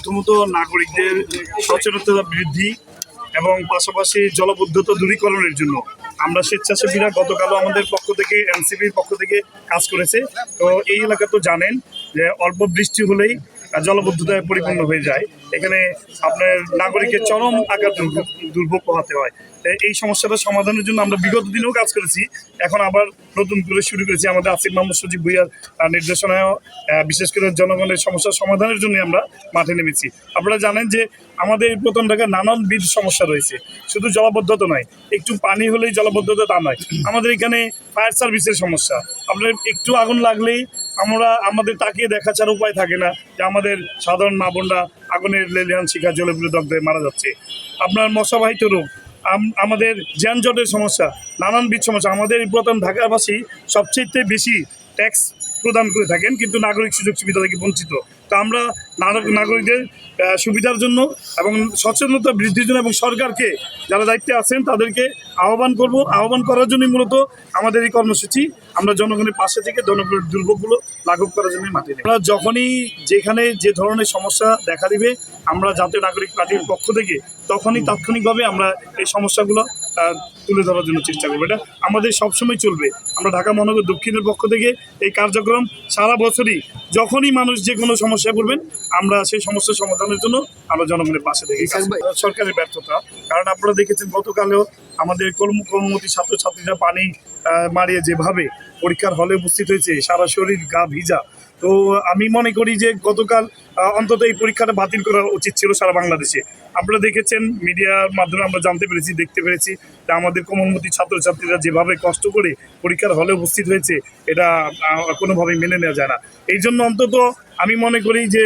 প্রথমত নাগরিকদের সচেতনতা বৃদ্ধি এবং পাশাপাশি জলাবদ্ধতা দূরীকরণের জন্য আমরা স্বেচ্ছাসেবীরা গতকালও আমাদের পক্ষ থেকে এনসিপির পক্ষ থেকে কাজ করেছে। তো এই এলাকা তো জানেন যে অল্প বৃষ্টি হলেই জলাবদ্ধতায় পরিপূর্ণ হয়ে যায়, এখানে আপনার নাগরিকের চরম আঘাত দুর্ভোগ পোহাতে হয়। এই সমস্যাটা সমাধানের জন্য আমরা বিগত দিনেও কাজ করেছি, এখন আবার নতুন করে শুরু করেছি আমাদের আসিফ মাহমুদ সজীব ভুঁইয়ার নির্দেশনায়। বিশেষ করে জনগণের সমস্যা সমাধানের জন্য আমরা মাঠে নেমেছি। আপনারা জানেন যে আমাদের প্রথম ঢাকায় নানানবিধ সমস্যা রয়েছে, শুধু জলাবদ্ধতা নয়, একটু পানি হলেই জলাবদ্ধতা তা নয়, আমাদের এখানে ফায়ার সার্ভিসের সমস্যা। আপনার একটু আগুন লাগলেই আমাদের তাকিয়ে দেখা ছাড়া উপায় থাকে না যে আমাদের সাধারণ মা বোনরা আগুনের লেলিহান শিখা জ্বলে পুড়ে দগ্ধ হয়ে মারা যাচ্ছে। আপনার মশাবাহিত রোগ, আমাদের যানজটের সমস্যা, নানানবিধ সমস্যা। আমাদের প্রথম ঢাকাবাসী সবচেয়ে বেশি ট্যাক্স প্রদান করে থাকেন, কিন্তু নাগরিক সুযোগ সুবিধা থেকে বঞ্চিত। তো আমরা নাগরিকদের সুবিধার জন্য এবং সচেতনতা বৃদ্ধির জন্য এবং সরকারকে যারা দায়িত্বে আছেন তাদেরকে আহ্বান করার জন্যই মূলত আমাদের এই কর্মসূচি। আমরা জনগণের পাশে থেকে জনগণের দুর্ভোগগুলো লাঘব করার জন্যই মাঠে নেই। আমরা যখনই যেখানে যে ধরনের সমস্যা দেখা দিবে, আমরা জাতীয় নাগরিক পার্টির পক্ষ থেকে তখনই তাৎক্ষণিকভাবে আমরা এই সমস্যাগুলো তুলে ধরার জন্য চেষ্টা করবো। এটা আমাদের সবসময় চলবে। আমরা ঢাকা মহানগর দক্ষিণের পক্ষ থেকে এই কার্যক্রম সারা বছরই, যখনই মানুষ যে কোনো সমস্যায় পড়বেন, আমরা সেই সমস্যার সমাধানের জন্য আমরা জনগণের পাশে থেকে সরকারের ব্যর্থতা। কারণ আপনারা দেখেছেন গতকালেও আমাদের কর্মমতী ছাত্রছাত্রীরা পানি মারিয়ে যেভাবে পরীক্ষার হলে উপস্থিত হয়েছে, সারা শরীর গা ভিজা। তো আমি মনে করি যে গতকাল অন্তত এই পরীক্ষাটা বাতিল করা উচিত ছিল সারা বাংলাদেশে। আপনারা দেখেছেন, মিডিয়ার মাধ্যমে আমরা দেখতে পেরেছি যে আমাদের কর্মমতী ছাত্রছাত্রীরা যেভাবে কষ্ট করে পরীক্ষার হলে উপস্থিত হয়েছে, এটা কোনোভাবেই মেনে নেওয়া যায় না। এই জন্য অন্তত আমি মনে করি যে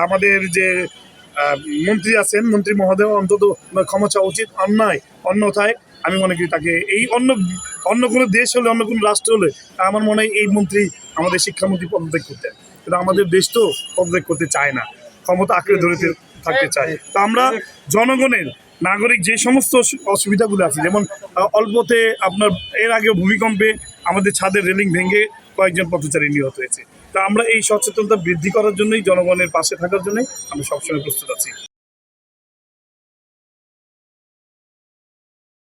আমাদের যে মন্ত্রী আছেন, মন্ত্রী মহোদয় অন্তত ক্ষমা চাওয়া উচিত। অন্যথায় আমি মনে করি তাকে এই অন্য কোনো দেশ হলে, অন্য কোনো রাষ্ট্র হলে আমার মনে হয় এই মন্ত্রী আমাদের শিক্ষামন্ত্রী পদত্যাগ করতেন, কিন্তু আমাদের দেশ তো পদত্যাগ করতে চায় না, ক্ষমতা আঁকড়ে ধরে থাকতে চায়। তো আমরা জনগণের নাগরিক যে সমস্ত অসুবিধাগুলো আছে, যেমন অল্পতে আপনার এর আগেও ভূমিকম্পে আমাদের ছাদের রেলিং ভেঙে কয়েকজন পথচারী নিহত হয়েছে। তা আমরা এই সচেতনতা বৃদ্ধি করার জন্যই, জনগণের পাশে থাকার জন্যই আমরা সবসময় প্রস্তুত আছি।